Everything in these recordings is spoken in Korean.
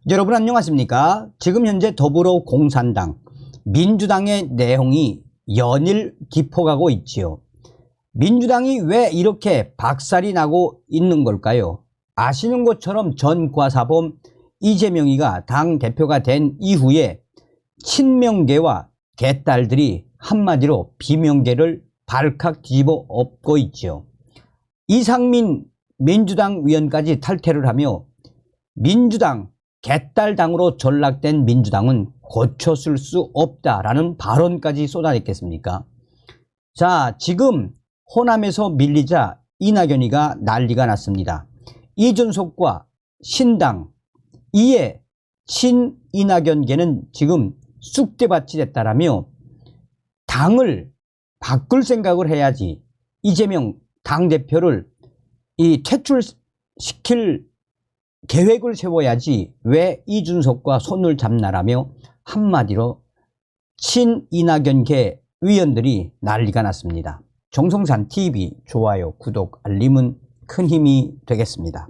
여러분 안녕하십니까? 지금 현재 더불어공산당, 민주당의 내홍이 연일 깊어가고 있지요. 민주당이 왜 이렇게 박살이 나고 있는 걸까요? 아시는 것처럼 전과사범 이재명이가 당대표가 된 이후에 친명계와 개딸들이 한마디로 비명계를 발칵 뒤집어 엎고 있지요. 이상민 민주당 위원까지 탈퇴를 하며 민주당 개딸당으로 전락된 민주당은 고쳐쓸 수 없다라는 발언까지 쏟아냈겠습니까? 자, 지금 호남에서 밀리자 이낙연이가 난리가 났습니다. 이준석과 신당, 이에 친이낙연계는 지금 쑥대밭이 됐다라며 당을 바꿀 생각을 해야지, 이재명 당대표를 퇴출시킬 계획을 세워야지 왜 이준석과 손을 잡나라며 한마디로 친이낙연계 위원들이 난리가 났습니다. 정성산TV 좋아요, 구독, 알림은 큰 힘이 되겠습니다.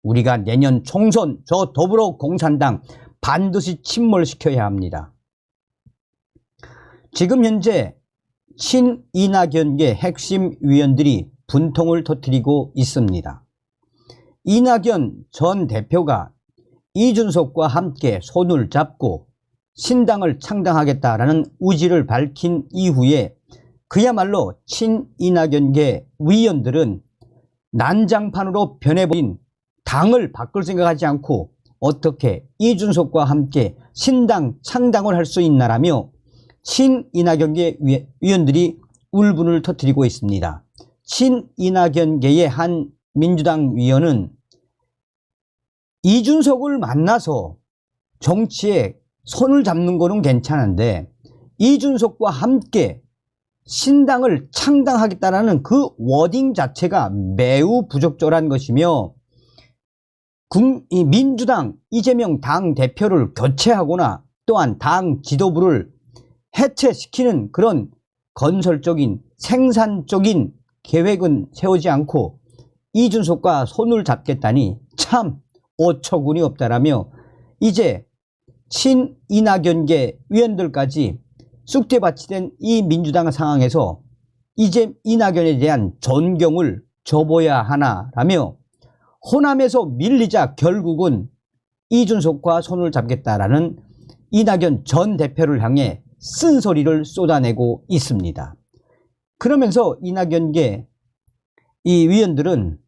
우리가 내년 총선 저 더불어공산당 반드시 침몰시켜야 합니다. 지금 현재 친이낙연계 핵심 위원들이 분통을 터뜨리고 있습니다. 이낙연 전 대표가 이준석과 함께 손을 잡고 신당을 창당하겠다라는 의지를 밝힌 이후에 그야말로 친이낙연계 위원들은 난장판으로 변해버린 당을 바꿀 생각하지 않고 어떻게 이준석과 함께 신당 창당을 할 수 있나라며 친이낙연계 위원들이 울분을 터뜨리고 있습니다. 친이낙연계의 한 민주당 위원은 이준석을 만나서 정치에 손을 잡는 거는 괜찮은데 이준석과 함께 신당을 창당하겠다는 그 워딩 자체가 매우 부적절한 것이며 이 민주당 이재명 당 대표를 교체하거나 또한 당 지도부를 해체시키는 그런 건설적인 생산적인 계획은 세우지 않고 이준석과 손을 잡겠다니 참 어처구니 없다라며 이제 친이낙연계 위원들까지 쑥대밭이 된 이 민주당 상황에서 이제 이낙연에 대한 존경을 줘봐야 하나라며 호남에서 밀리자 결국은 이준석과 손을 잡겠다라는 이낙연 전 대표를 향해 쓴소리를 쏟아내고 있습니다. 그러면서 이낙연계 이 위원들은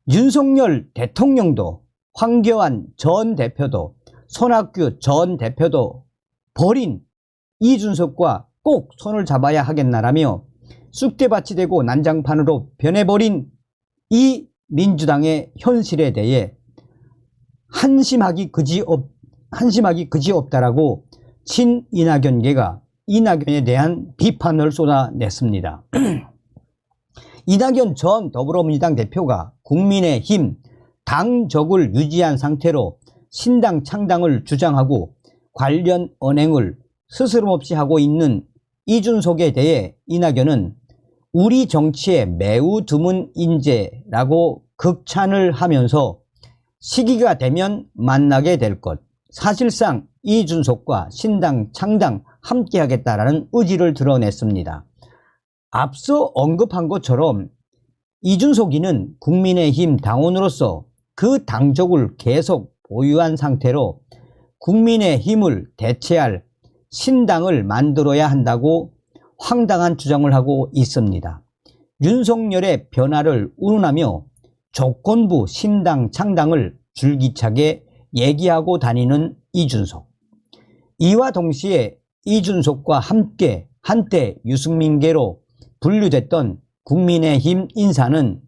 윤석열 대통령도 황교안 전 대표도 손학규 전 대표도 버린 이준석과 꼭 손을 잡아야 하겠나라며 쑥대밭이 되고 난장판으로 변해버린 이 민주당의 현실에 대해 한심하기 그지없다라고 친이낙연계가 이낙연에 대한 비판을 쏟아냈습니다. 이낙연 전 더불어민주당 대표가 국민의힘 당적을 유지한 상태로 신당 창당을 주장하고 관련 언행을 스스럼없이 하고 있는 이준석에 대해 이낙연은 우리 정치에 매우 드문 인재라고 극찬을 하면서 시기가 되면 만나게 될 것, 사실상 이준석과 신당 창당 함께 하겠다라는 의지를 드러냈습니다. 앞서 언급한 것처럼 이준석이는 국민의힘 당원으로서 그 당적을 계속 보유한 상태로 국민의힘을 대체할 신당을 만들어야 한다고 황당한 주장을 하고 있습니다. 윤석열의 변화를 운운하며 조건부 신당 창당을 줄기차게 얘기하고 다니는 이준석. 이와 동시에 이준석과 함께 한때 유승민계로 분류됐던 국민의힘 인사는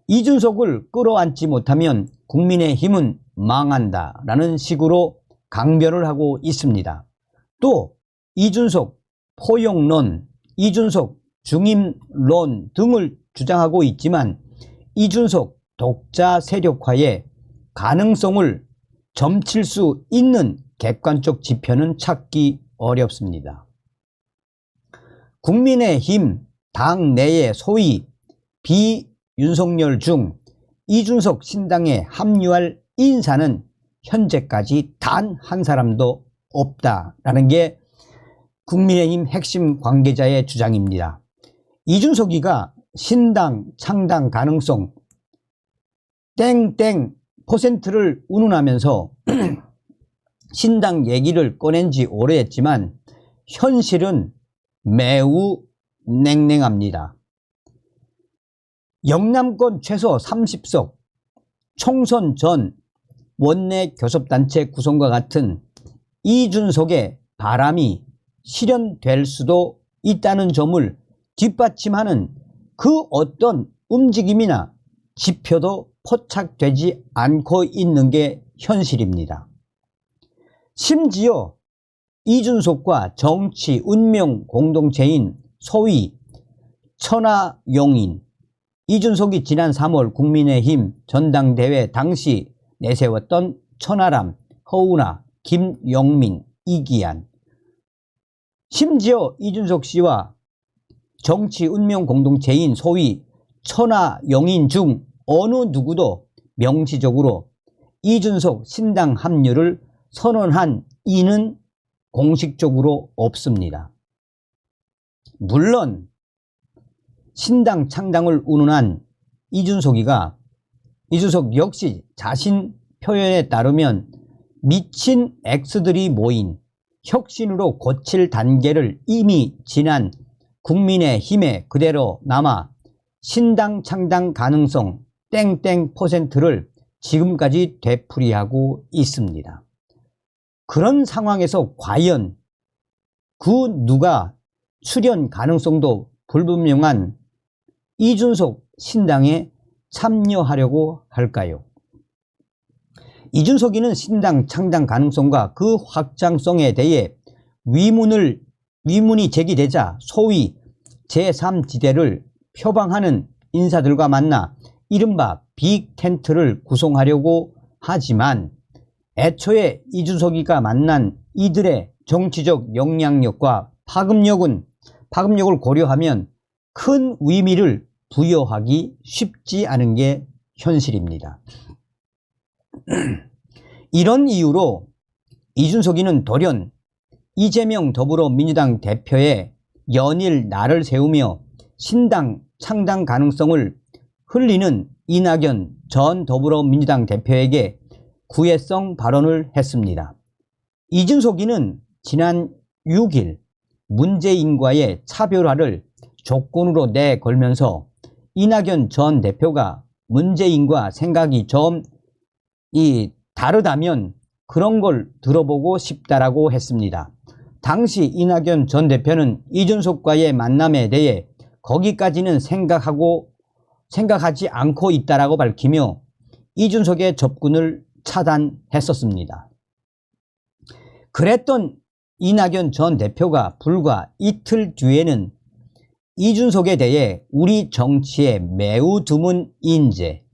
이준석을 끌어안지 못하면 국민의힘은 망한다라는 식으로 강변을 하고 있습니다. 또 이준석 포용론, 이준석 중임론 등을 주장하고 있지만 이준석 독자 세력화의 가능성을 점칠 수 있는 객관적 지표는 찾기 어렵습니다. 국민의힘 당 내의 소위 비윤석열 중 이준석 신당에 합류할 인사는 현재까지 단 한 사람도 없다라는 게 국민의힘 핵심 관계자의 주장입니다. 이준석이가 신당 창당 가능성 땡땡 %를 운운하면서 신당 얘기를 꺼낸 지 오래됐지만 현실은 매우 냉랭합니다. 영남권 최소 30석, 총선 전 원내 교섭단체 구성과 같은 이준석의 바람이 실현될 수도 있다는 점을 뒷받침하는 그 어떤 움직임이나 지표도 포착되지 않고 있는 게 현실입니다. 심지어 이준석과 정치 운명 공동체인 소위 천하용인, 이준석이 지난 3월 국민의힘 전당대회 당시 내세웠던 천하람, 허은하, 김영민, 이기안, 심지어 이준석 씨와 정치 운명 공동체인 소위 천하용인 중 어느 누구도 명시적으로 이준석 신당 합류를 선언한 이는 공식적으로 없습니다. 물론 신당 창당을 운운한 이준석 역시 자신 표현에 따르면 미친 X들이 모인 혁신으로 고칠 단계를 이미 지난 국민의힘에 그대로 남아 신당 창당 가능성 땡땡 %를 지금까지 되풀이하고 있습니다. 그런 상황에서 과연 그 누가 출연 가능성도 불분명한 이준석 신당에 참여하려고 할까요? 이준석이는 신당 창당 가능성과 그 확장성에 대해 위문이 제기되자 소위 제3지대를 표방하는 인사들과 만나 이른바 빅텐트를 구성하려고 하지만 애초에 이준석이가 만난 이들의 정치적 영향력과 파급력을 고려하면 큰 의미를 부여하기 쉽지 않은 게 현실입니다. 이런 이유로 이준석이는 돌연 이재명 더불어민주당 대표의 연일 날을 세우며 신당 창당 가능성을 흘리는 이낙연 전 더불어민주당 대표에게 구애성 발언을 했습니다. 이준석이는 지난 6일 문재인과의 차별화를 조건으로 내걸면서 이낙연 전 대표가 문재인과 생각이 좀 다르다면 그런 걸 들어보고 싶다라고 했습니다. 당시 이낙연 전 대표는 이준석과의 만남에 대해 거기까지는 생각하지 않고 있다라고 밝히며 이준석의 접근을 차단했었습니다. 그랬던 이낙연 전 대표가 불과 이틀 뒤에는 이준석에 대해 우리 정치에 매우 드문 인재,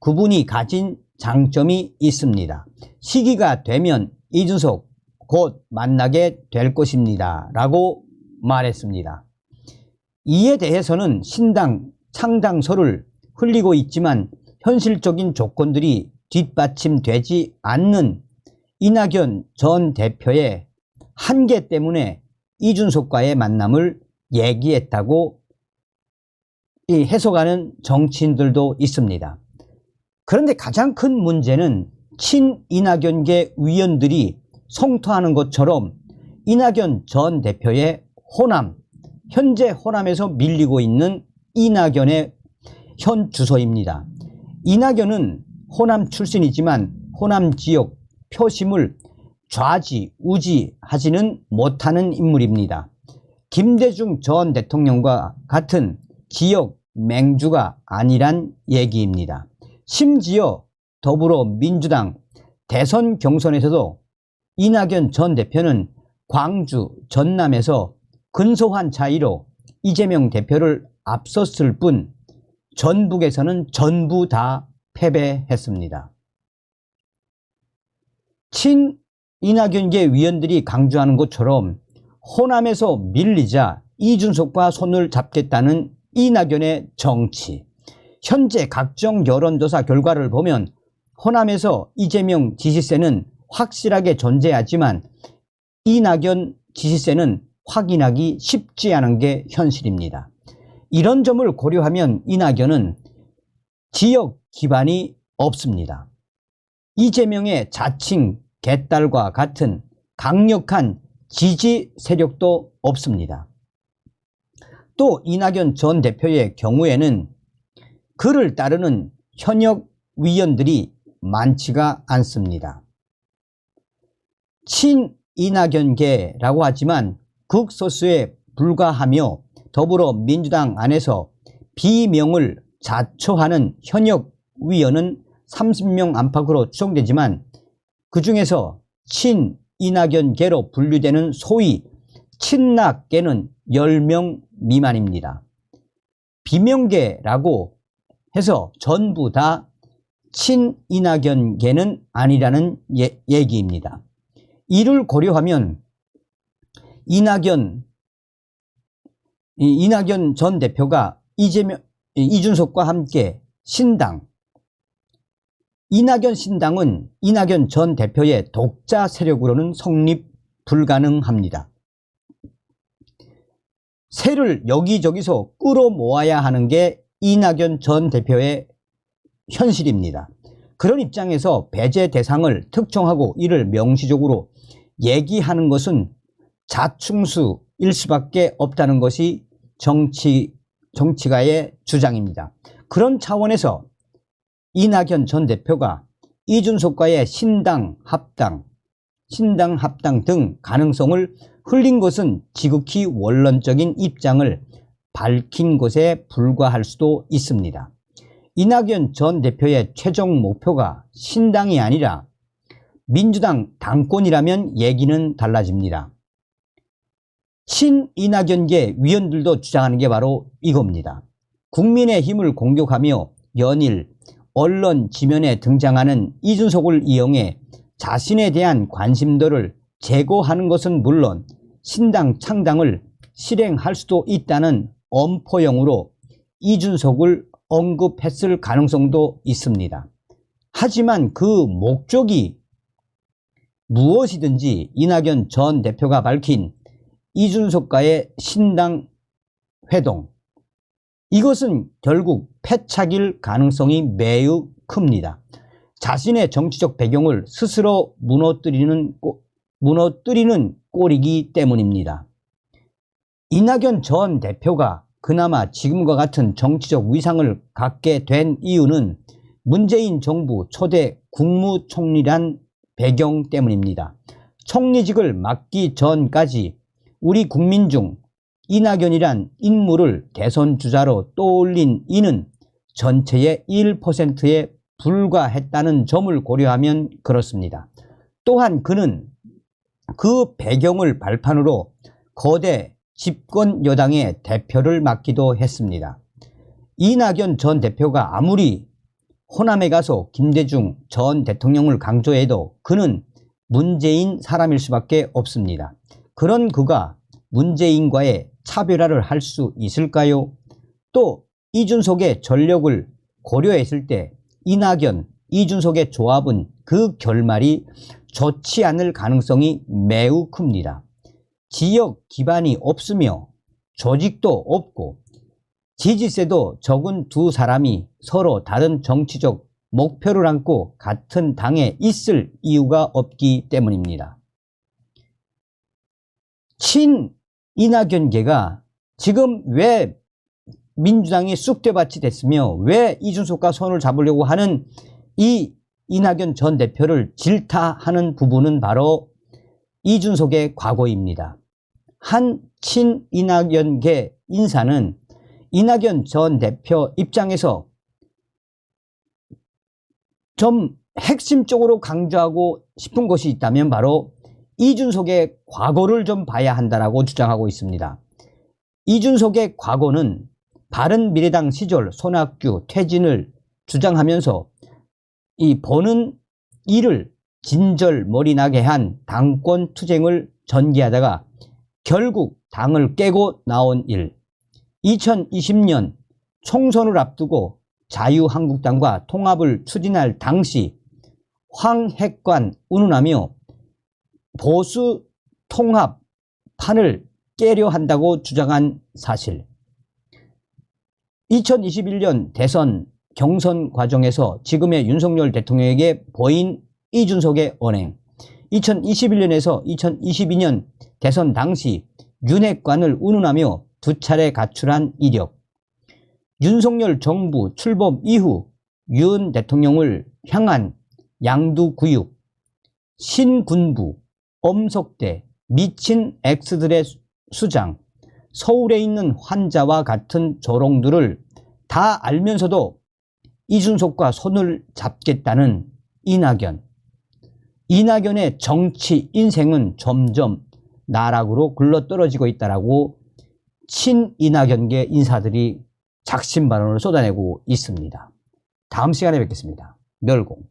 그분이 가진 장점이 있습니다. 시기가 되면 이준석 곧 만나게 될 것입니다 라고 말했습니다. 이에 대해서는 신당 창당서를 흘리고 있지만 현실적인 조건들이 뒷받침되지 않는 이낙연 전 대표의 한계 때문에 이준석과의 만남을 얘기했다고 해석하는 정치인들도 있습니다. 그런데 가장 큰 문제는 친이낙연계 위원들이 성토하는 것처럼 이낙연 전 대표의 호남, 현재 호남에서 밀리고 있는 이낙연의 현 주소입니다. 이낙연은 호남 출신이지만 호남 지역 표심을 좌지우지하지는 못하는 인물입니다. 김대중 전 대통령과 같은 지역 맹주가 아니란 얘기입니다. 심지어 더불어민주당 대선 경선에서도 이낙연 전 대표는 광주, 전남에서 근소한 차이로 이재명 대표를 앞섰을 뿐 전북에서는 전부 다 패배했습니다. 친이낙연계 위원들이 강조하는 것처럼 호남에서 밀리자 이준석과 손을 잡겠다는 이낙연의 정치, 현재 각종 여론조사 결과를 보면 호남에서 이재명 지시세는 확실하게 존재하지만 이낙연 지시세는 확인하기 쉽지 않은 게 현실입니다. 이런 점을 고려하면 이낙연은 지역 기반이 없습니다. 이재명의 자칭 개딸과 같은 강력한 지지 세력도 없습니다. 또 이낙연 전 대표의 경우에는 그를 따르는 현역 위원들이 많지가 않습니다. 친이낙연계라고 하지만 극소수에 불과하며 더불어민주당 안에서 비명을 자처하는 현역 위원은 30명 안팎으로 추정되지만 그 중에서 친이낙연계로 분류되는 소위 친낙계는 10명 미만입니다. 비명계라고 해서 전부 다 친이낙연계는 아니라는 얘기입니다. 이를 고려하면 이낙연 전 대표가 이준석과 함께 신당, 이낙연 신당은 이낙연 전 대표의 독자 세력으로는 성립 불가능합니다. 세를 여기저기서 끌어모아야 하는 게 이낙연 전 대표의 현실입니다. 그런 입장에서 배제 대상을 특정하고 이를 명시적으로 얘기하는 것은 자충수일 수밖에 없다는 것이 정치가의 주장입니다. 그런 차원에서 이낙연 전 대표가 이준석과의 신당 합당 등 가능성을 흘린 것은 지극히 원론적인 입장을 밝힌 것에 불과할 수도 있습니다. 이낙연 전 대표의 최종 목표가 신당이 아니라 민주당 당권이라면 얘기는 달라집니다. 친이낙연계 위원들도 주장하는 게 바로 이겁니다. 국민의힘을 공격하며 연일 언론 지면에 등장하는 이준석을 이용해 자신에 대한 관심도를 제거하는 것은 물론 신당 창당을 실행할 수도 있다는 엄포용으로 이준석을 언급했을 가능성도 있습니다. 하지만 그 목적이 무엇이든지 이낙연 전 대표가 밝힌 이준석과의 신당 회동, 이것은 결국 패착일 가능성이 매우 큽니다. 자신의 정치적 배경을 스스로 무너뜨리는 꼴이기 때문입니다. 이낙연 전 대표가 그나마 지금과 같은 정치적 위상을 갖게 된 이유는 문재인 정부 초대 국무총리란 배경 때문입니다. 총리직을 맡기 전까지 우리 국민 중 이낙연이란 인물을 대선 주자로 떠올린 이는 전체의 1%에 불과했다는 점을 고려하면 그렇습니다. 또한 그는 그 배경을 발판으로 거대 집권 여당의 대표를 맡기도 했습니다. 이낙연 전 대표가 아무리 호남에 가서 김대중 전 대통령을 강조해도 그는 문재인 사람일 수밖에 없습니다. 그런 그가 문재인과의 차별화를 할 수 있을까요? 또 이준석의 전력을 고려했을 때 이낙연, 이준석의 조합은 그 결말이 좋지 않을 가능성이 매우 큽니다. 지역 기반이 없으며 조직도 없고 지지세도 적은 두 사람이 서로 다른 정치적 목표를 안고 같은 당에 있을 이유가 없기 때문입니다. 친이낙연계가 지금 왜 민주당이 쑥대밭이 됐으며 왜 이준석과 손을 잡으려고 하는 이 이낙연 전 대표를 질타하는 부분은 바로 이준석의 과거입니다. 한 친이낙연계 인사는 이낙연 전 대표 입장에서 좀 핵심적으로 강조하고 싶은 것이 있다면 바로 이준석의 과거를 좀 봐야 한다라고 주장하고 있습니다. 이준석의 과거는 바른미래당 시절 손학규 퇴진을 주장하면서 이 버는 일을 진절머리나게 한 당권 투쟁을 전개하다가 결국 당을 깨고 나온 일, 2020년 총선을 앞두고 자유한국당과 통합을 추진할 당시 황핵관 운운하며 보수 통합판을 깨려 한다고 주장한 사실. 2021년 대선 경선 과정에서 지금의 윤석열 대통령에게 보인 이준석의 언행, 2021년에서 2022년 대선 당시 윤핵관을 운운하며 두 차례 가출한 이력, 윤석열 정부 출범 이후 윤 대통령을 향한 양두구육, 신군부, 엄석대, 미친 X들의 수장, 서울에 있는 환자와 같은 조롱들을 다 알면서도 이준석과 손을 잡겠다는 이낙연. 이낙연의 정치 인생은 점점 나락으로 굴러떨어지고 있다라고 친이낙연계 인사들이 작심발언을 쏟아내고 있습니다. 다음 시간에 뵙겠습니다. 멸공.